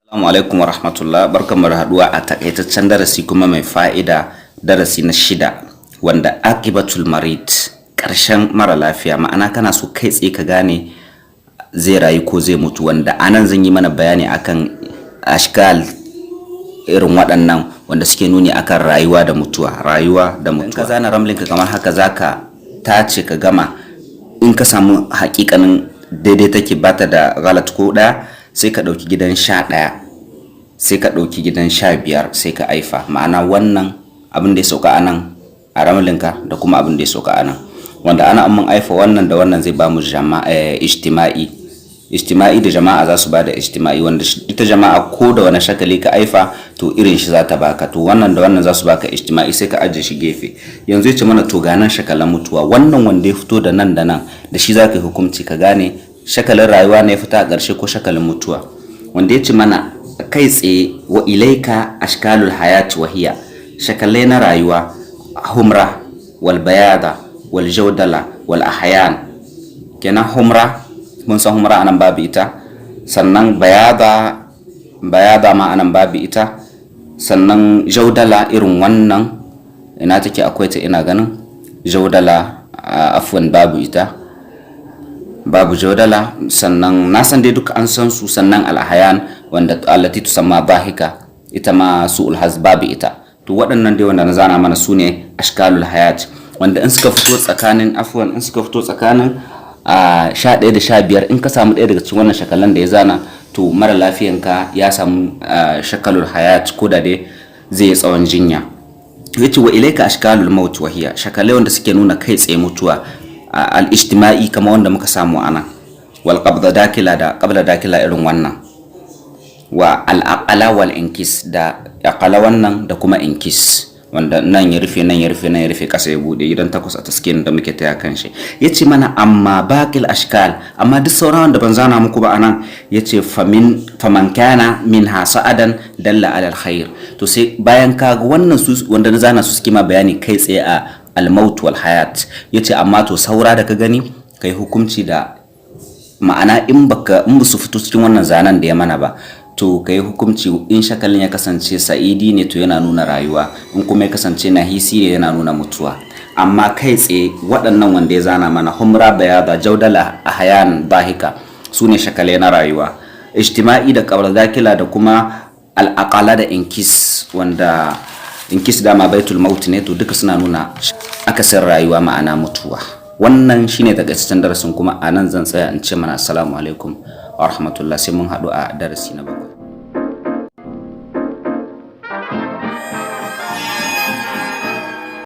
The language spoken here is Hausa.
Assalamu alaikum wa rahmatullah, barkanmu da haduwa a takaitaccen darasi kuma mai fa'ida, darasi na 6 wanda aqibatul marid, karshen mara lafiya. Ma'ana kana so kai tsaye ka gane zai rayu ko zai mutu, wanda anan zan yi mana bayani akan ashkal irin waɗannan wanda suke nuni akan rayuwa da mutuwa. In ka zana ramlinka kamar haka zaka tace ka gama, in ka samu hakikanin daidai take bata da galat ko ɗaya, sai ka ɗauki gidan 11, sai ka ɗauki gidan 15 sai ka aifa. Ma'ana wannan abin da ya sauka anan a ramlinka da kuma abin da ya sauka anan, wanda ana mun aifa wannan da wannan zai ba mu ijtima'i da jama'a za su ba da ijtima'i, wanda ita jama'a ko da wani shakali ka aifa to irin shi za ta baka, to wannan da wannan za su baka ijtima'i sai ka ajiye shi gefe. Yanzu ya ce mana to ga nan shakalan mutuwa, wannan wanda ya fito da nan da shi za ka yi hukunci ka gane shakalin rayuwa ne ya fita a ƙarshe ko shakalin mutuwa. Wanda ya ce mana kai tsaye wa ilaika ashkalul hayat wahiya, shakalai na rayuwa: humra wal bayada wal jawdala wal ahyan. Kenan humra mun san humra anan babu ita, sannan bayada ma anan babu ita, sannan jawdala irin wannan ina take, akwai ta ina ganin jawdala, afwan babu ita, babu jawdala. Sannan na san dai duka an san su. Sannan al-ahyan wanda allati tusamma bahika, ita ma su'ul haz babu ita. To waɗannan dai wanda na zana mana sune ashkalul hayat, wanda in suka fito tsakanin 11 da 15, in ka samu ɗaya daga cikin wannan shakalan da ya zana, to mara lafiyanka ya samu shakalul hayat, ko da dai zai yi tsawon jinya. Yace wa ilaika ashkalul maut wahiya, shakalai wanda suke nuna kai tsaye mutuwa al-ijtima'i kama wanda muka samu ana, wal qabda dakila da qabla dakila irin wannan, wa al-aqala wal inkis da aqala wannan da kuma inkis, wanda nan ya rufe nan ya rufe nan ya rufe kasa ya bude idan takwas a taskin da muke taya kan shi. Yace mana amma baqil ashkal, amma duk sauran wanda ban zana muku ba anan, yace faman kana minha sa'adan dalla ala alkhair. To sai bayan kaga wannan su wanda na zana su suke ma bayani kai tsaye a al-maut wal hayat, yace amma to saura da ka gani kai hukunci da, ma'ana in ba su fito cikin wannan zanen da ya mana ba, to kai hukunci in shakalin ya kasance sa'idi ne to yana nuna rayuwa, in kuma ya kasance nahisi ne yana nuna mutuwa. Amma kai tsaye waɗannan wanda ya zana mana humra, bayada, jawdala, ahyan, bahika, sune shakalai na rayuwa. Ijtima'i da qabla dakila da kuma al-aqala da inkis, wanda inkis dama baitul maut ne, to duka suna nuna akasin rayuwa, ma'ana mutuwa. Wannan shine takaitaccen darasin, kuma anan zan tsaya in ce mana assalamu alaikum wa rahmatullah, sai mun haɗu a darasi na 7.